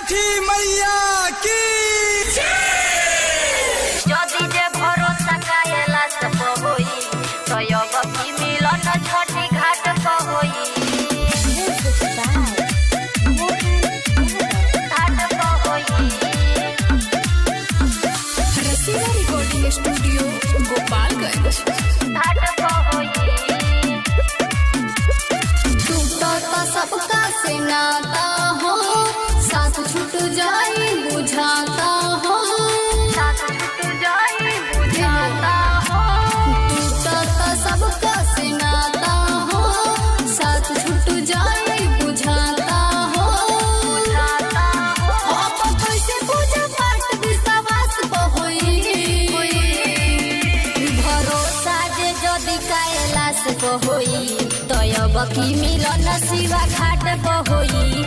छठी मैया की जदि जे भरोसा कायला से होई तो अब की मिलन छठी घाट पर होई घाट पर होई। रसीला रिकॉर्डिंग स्टूडियो गोपालगंज। घाट पर होई टूटता सबका से नाता हो, साथ छूट जाए बुझाता हो, साथ छूट जाए बुझाता हो। टूटता सबका से नाता हो, साथ छूट जाए बुझाता हो, बुझाता हो। अब कैसे पूजा पाठ विश्वास को होई, भरोसा जे जदि कैलाश को होई तो अब की मिलन शिवा घाट पर होई।